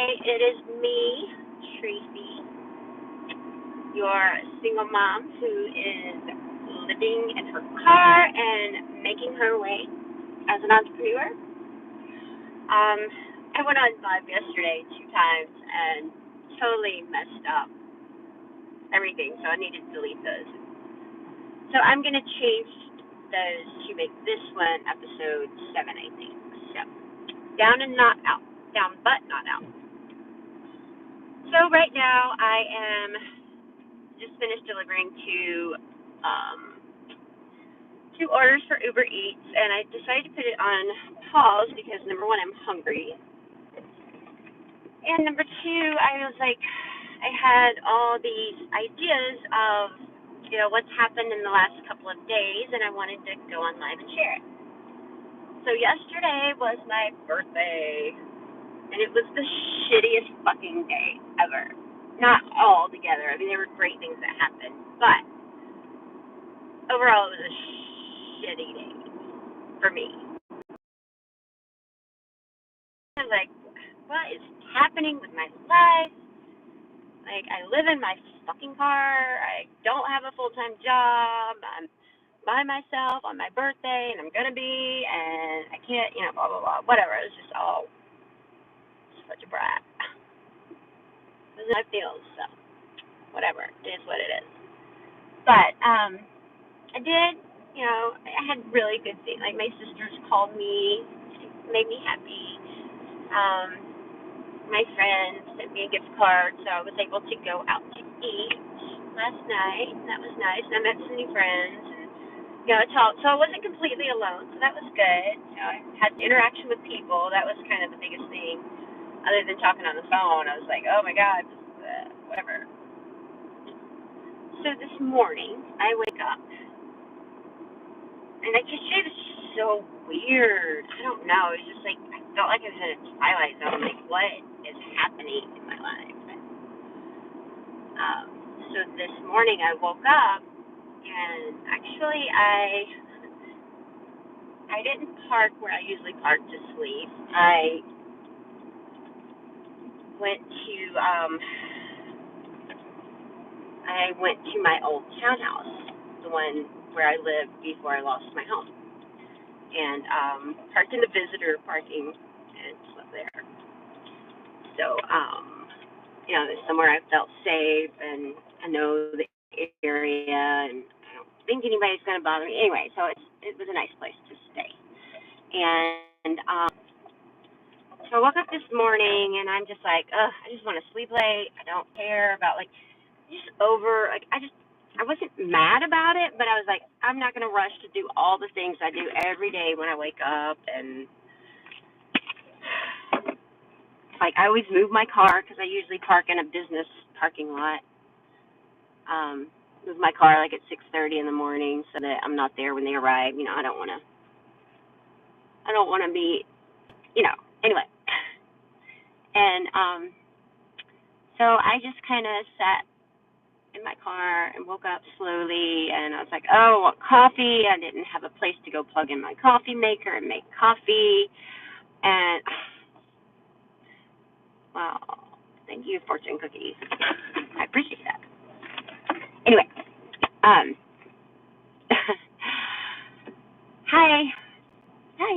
it is me, Tracy, your single mom who is living in her car and making her way as an entrepreneur. I went on live yesterday 2 times and totally messed up everything, so I needed to delete those. So I'm going to change those to make this one episode 7, I think. So, down and not out. Down but not out. So right now I am just finished delivering two orders for Uber Eats, and I decided to put it on pause because number one, I'm hungry, and number two, I was like, I had all these ideas of what's happened in the last couple of days, and I wanted to go on live and share it. So yesterday was my birthday, and it was the shittiest fucking day ever. Not all together. I mean, there were great things that happened, but overall, it was a shitty day for me. I was like, what is happening with my life? Like, I live in my fucking car. I don't have a full-time job. I'm by myself on my birthday, and I'm gonna be, and I can't, blah, blah, blah, whatever. It was just all such a brat. This is how I feel, so whatever. It is what it is. But, I did, I had really good things. Like, my sisters called me, made me happy. My friend sent me a gift card, so I was able to go out to eat last night, and that was nice. And I met some new friends, and talked. So I wasn't completely alone, so that was good. I had interaction with people. That was kind of the biggest thing. Other than talking on the phone, I was like, oh my God, whatever. So this morning, I wake up, and like yesterday was so weird. I don't know. It was just like, I felt like I was in a twilight zone. Like, what is happening in my life? So this morning I woke up, and actually I didn't park where I usually park to sleep. I went to my old townhouse, the one where I lived before I lost my home, and parked in the visitor parking and slept there. So there's somewhere I felt safe, and I know the area, and I don't think anybody's going to bother me. Anyway, so it was a nice place to stay. And so I woke up this morning, and I'm just like, I just want to sleep late. I don't care about, just over, I wasn't mad about it, but I was like, I'm not going to rush to do all the things I do every day when I wake up, and I always move my car because I usually park in a business parking lot. Move my car at 6:30 in the morning so that I'm not there when they arrive. I don't want to be, anyway. And so I just kind of sat in my car and woke up slowly, and I was like, oh, I want coffee. I didn't have a place to go plug in my coffee maker and make coffee. And wow, thank you, fortune cookies. I appreciate that. Anyway, hi,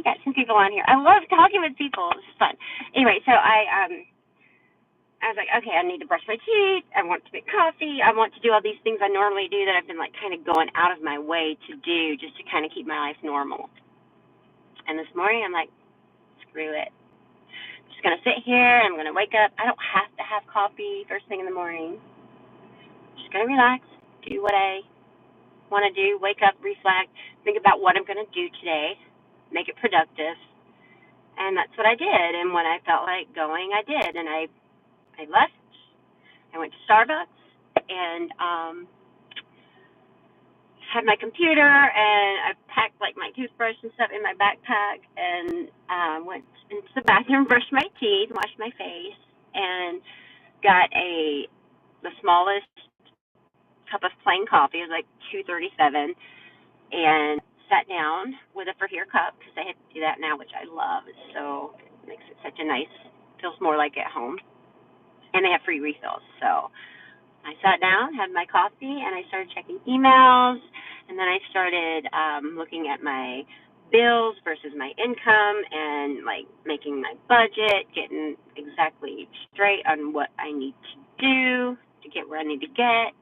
got some people on here. I love talking with people. It's fun. Anyway, so I was like, okay, I need to brush my teeth. I want to make coffee. I want to do all these things I normally do that I've been kind of going out of my way to do just to kind of keep my life normal. And this morning I'm like, screw it. I'm just going to sit here. I'm going to wake up. I don't have to have coffee first thing in the morning. I'm just going to relax, do what I want to do, wake up, reflect, think about what I'm going to do today, make it productive. And that's what I did. And when I felt like going, I did. And I left. I went to Starbucks and had my computer, and I packed my toothbrush and stuff in my backpack, and went into the bathroom, brushed my teeth, washed my face, and got the smallest cup of plain coffee. It was $2.37, and sat down with a For Here cup because I had to do that now, which I love. It makes it such a nice, feels more like at home. and they have free refills. So I sat down, had my coffee, and I started checking emails, and then I started looking at my bills versus my income and like making my budget, getting exactly straight on what I need to do to get where I need to get.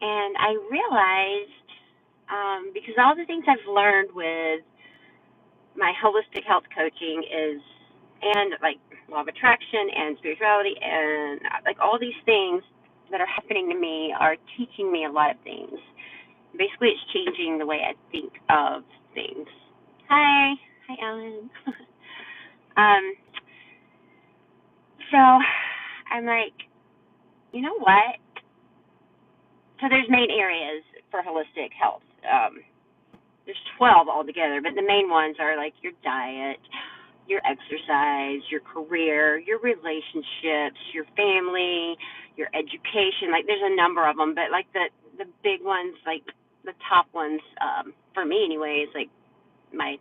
And I realized, because all the things I've learned with my holistic health coaching and like law of attraction and spirituality and like all these things that are happening to me are teaching me a lot of things. Basically, it's changing the way I think of things. Hi, Ellen. um, so I'm like, you know what? So there's main areas for holistic health. There's 12 altogether, but the main ones are like your diet, your exercise, your career, your relationships, your family, your education. Like there's a number of them, but like the big ones, like the top ones, for me anyway, is like my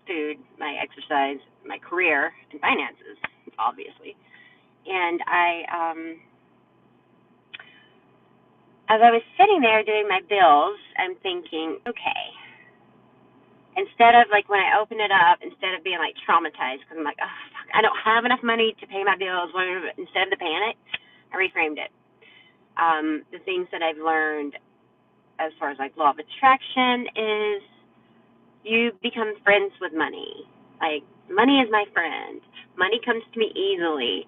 food, my exercise, my career, and finances, obviously. And as I was sitting there doing my bills, I'm thinking, okay, instead of like when I open it up, instead of being like traumatized, because I'm like, oh, fuck, I don't have enough money to pay my bills, whatever, instead of the panic, I reframed it. The things that I've learned as far as like law of attraction is you become friends with money. Like money is my friend. Money comes to me easily.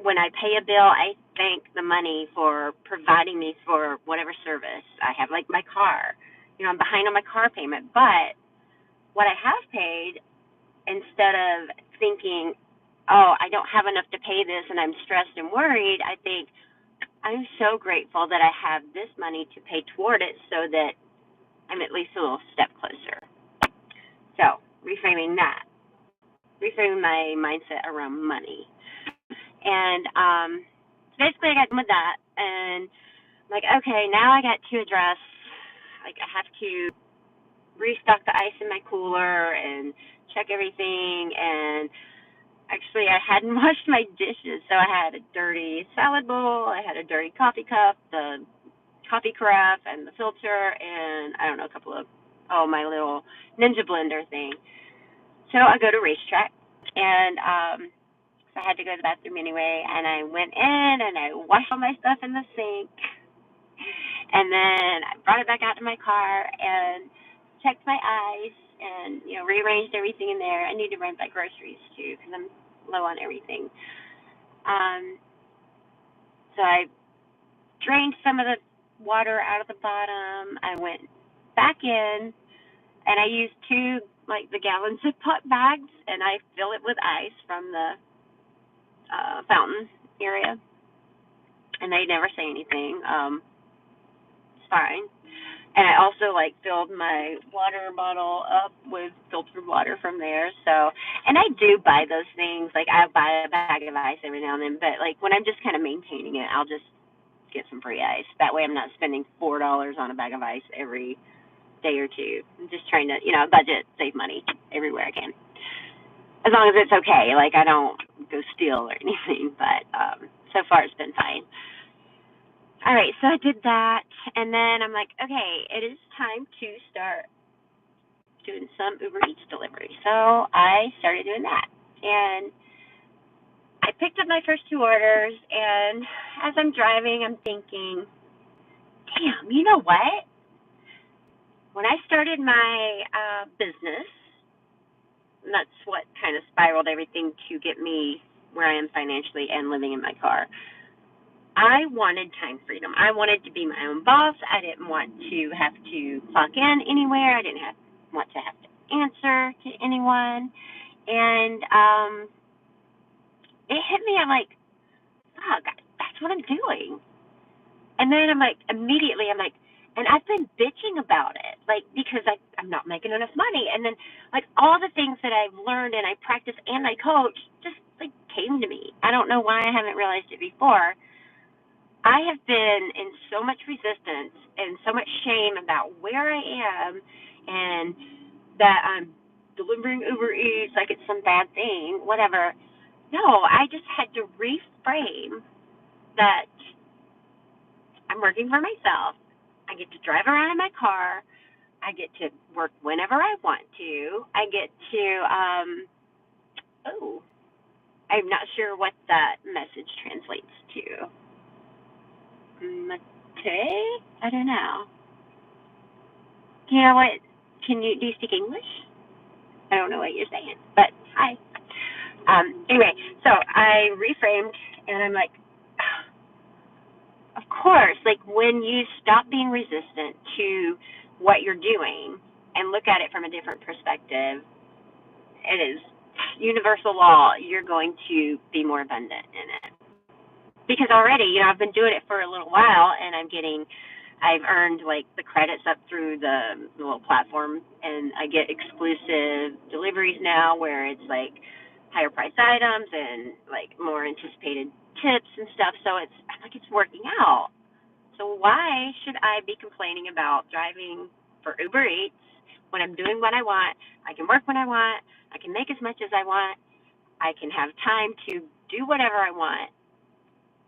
When I pay a bill, I thank the money for providing me for whatever service I have, like my car. You know, I'm behind on my car payment, but what I have paid, instead of thinking, oh, I don't have enough to pay this and I'm stressed and worried, I think I'm so grateful that I have this money to pay toward it so that I'm at least a little step closer. So, reframing my mindset around money. And basically, I got done with that, and I'm like, okay, now I got to address, like, I have to restock the ice in my cooler and check everything. And actually, I hadn't washed my dishes, so I had a dirty salad bowl, I had a dirty coffee cup, the coffee carafe, and the filter, and I don't know, a couple of my little Ninja blender thing. So I go to Racetrack, and so I had to go to the bathroom anyway, and I went in and I washed all my stuff in the sink, and then I brought it back out to my car and checked my ice and, you know, rearranged everything in there. I need to run back groceries too because I'm low on everything. So I drained some of the water out of the bottom. I went back in and I used two, like the gallon Ziploc bags, and I fill it with ice from the fountain area, and they never say anything. It's fine. And I also like filled my water bottle up with filtered water from there. So, and I do buy those things. Like I buy a bag of ice every now and then, but like when I'm just kind of maintaining it, I'll just get some free ice. That way I'm not spending $4 on a bag of ice every day or two. I'm just trying to, you know, budget, save money everywhere I can. As long as it's okay. Like I don't go steal or anything, but so far it's been fine. All right, so I did that, and then I'm like, okay, it is time to start doing some Uber Eats delivery. So I started doing that, and I picked up my first two orders, and as I'm driving, I'm thinking, damn, you know what? When I started my business, and that's what kind of spiraled everything to get me where I am financially and living in my car, I wanted time freedom. I wanted to be my own boss. I didn't want to have to clock in anywhere. I didn't want to have to answer to anyone. And it hit me. I'm like, fuck, that's what I'm doing. And then I'm like, immediately, I'm like, and I've been bitching about it, like, because I'm not making enough money. And then, like, all the things that I've learned and I practice and I coach just, like, came to me. I don't know why I haven't realized it before. I have been in so much resistance and so much shame about where I am and that I'm delivering Uber Eats like it's some bad thing, whatever. No, I just had to reframe that I'm working for myself. I get to drive around in my car. I get to work whenever I want to. I get to, oh, I'm not sure what that message translates to. Mate? I don't know. You know what? Do you speak English? I don't know what you're saying, but hi. Anyway, so I reframed and I'm like, of course, like when you stop being resistant to what you're doing and look at it from a different perspective, it is universal law. You're going to be more abundant in it. Because already, I've been doing it for a little while and I've earned like the credits up through the little platform, and I get exclusive deliveries now where it's like higher price items and like more anticipated tips and stuff. So it's working out. So why should I be complaining about driving for Uber Eats when I'm doing what I want? I can work when I want. I can make as much as I want. I can have time to do whatever I want.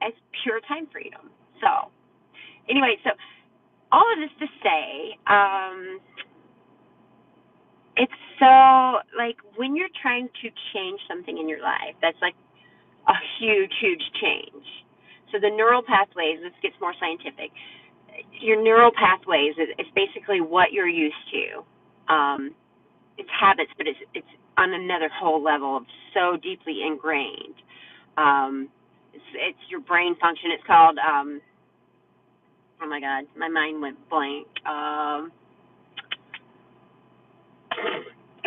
It's pure time freedom. So anyway, so all of this to say, it's so like when you're trying to change something in your life, that's like a huge, huge change. So the neural pathways, this gets more scientific. Your neural pathways is basically what you're used to. It's habits, but it's on another whole level, so deeply ingrained. It's your brain function. It's called oh my God, my mind went blank. I'm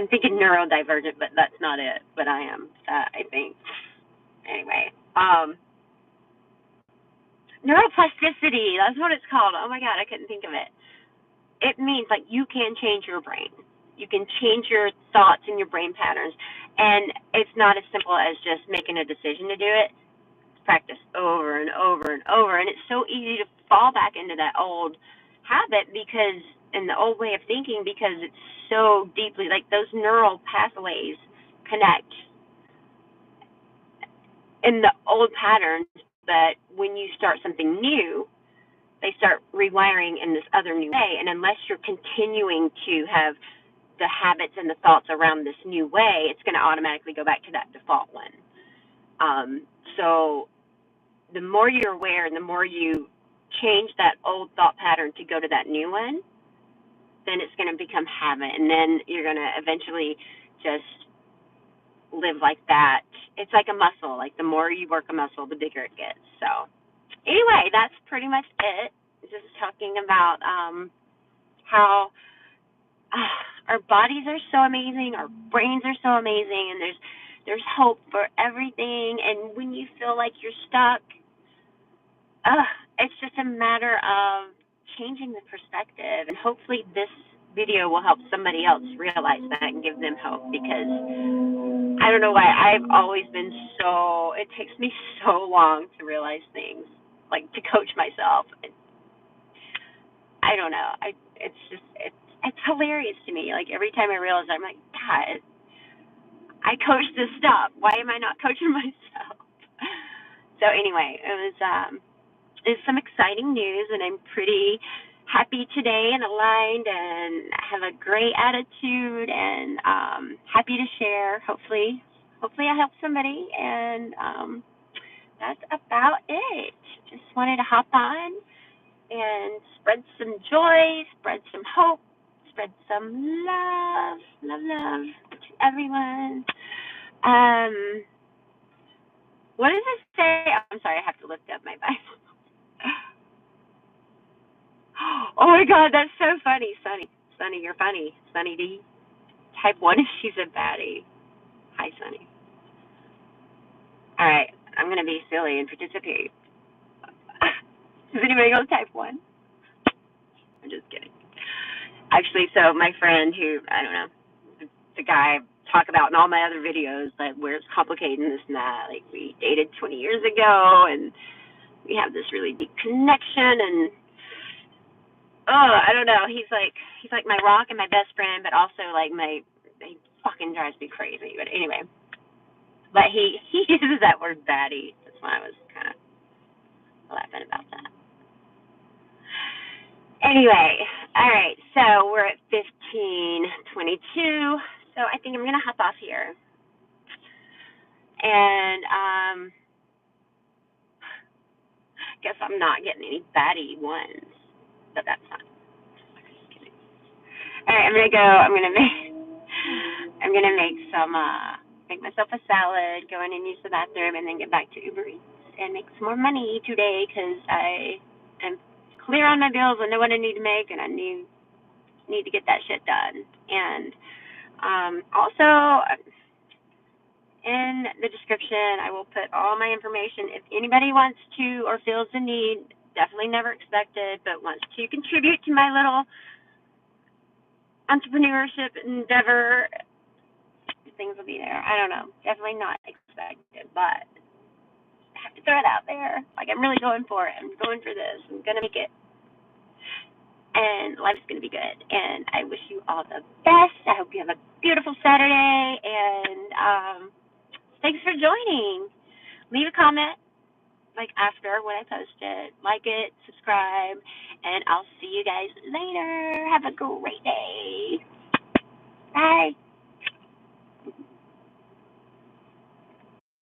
thinking neurodivergent, but that's not it. But I am, I think. Anyway, neuroplasticity. That's what it's called. Oh my God, I couldn't think of it. It means like you can change your brain. You can change your thoughts and your brain patterns, and it's not as simple as just making a decision to do it. Practice over and over and over, and it's so easy to fall back into that old habit because in the old way of thinking, because it's so deeply like those neural pathways connect in the old patterns, but when you start something new, they start rewiring in this other new way, and unless you're continuing to have the habits and the thoughts around this new way, it's going to automatically go back to that default one. So the more you're aware and the more you change that old thought pattern to go to that new one, then it's going to become habit, and then you're going to eventually just live like that. It's like a muscle. Like the more you work a muscle, the bigger it gets. So anyway, that's pretty much it. Just talking about how our bodies are so amazing, our brains are so amazing, and there's hope for everything. And when you feel like you're stuck, it's just a matter of changing the perspective. And hopefully this video will help somebody else realize that and give them hope, because I don't know why I've always been it takes me so long to realize things, like to coach myself. I don't know. It's hilarious to me. Like every time I realize, I'm like, God, I coach this stuff. Why am I not coaching myself? So anyway, it's some exciting news, and I'm pretty happy today and aligned and have a great attitude, and happy to share. Hopefully I help somebody, and that's about it. Just wanted to hop on and spread some joy, spread some hope, spread some love to everyone. What does it say? Oh, I'm sorry, I have to lift up my Bible. Oh my God, that's so funny. Sunny, you're funny. Sunny D. Type 1 if she's a baddie. Hi, Sunny. All right, I'm going to be silly and participate. Is anybody else type 1? I'm just kidding. Actually, so my friend who, I don't know, the guy I talk about in all my other videos, like where it's complicated and this and that, like we dated 20 years ago, and we have this really deep connection, and I don't know. He's like my rock and my best friend, but also like he fucking drives me crazy. But anyway, But he uses that word baddie. That's why I was kind of laughing about that. Anyway, all right, so we're at 15:22. So I think I'm gonna hop off here. And guess I'm not getting any baddie ones, but that's fine. All right, I'm gonna go. I'm gonna make some. Make myself a salad. Go in and use the bathroom, and then get back to Uber Eats and make some more money today because I am clear on my bills. I know what I need to make, and I need to get that shit done. And also, in the description, I will put all my information. If anybody wants to or feels the need, definitely never expected, but wants to contribute to my little entrepreneurship endeavor, things will be there. I don't know. Definitely not expected, but I have to throw it out there. Like, I'm really going for it. I'm going for this. I'm going to make it. And life's going to be good. And I wish you all the best. I hope you have a beautiful Saturday. And thanks for joining. Leave a comment, like, after when I post it. Like it, subscribe, and I'll see you guys later. Have a great day. Bye.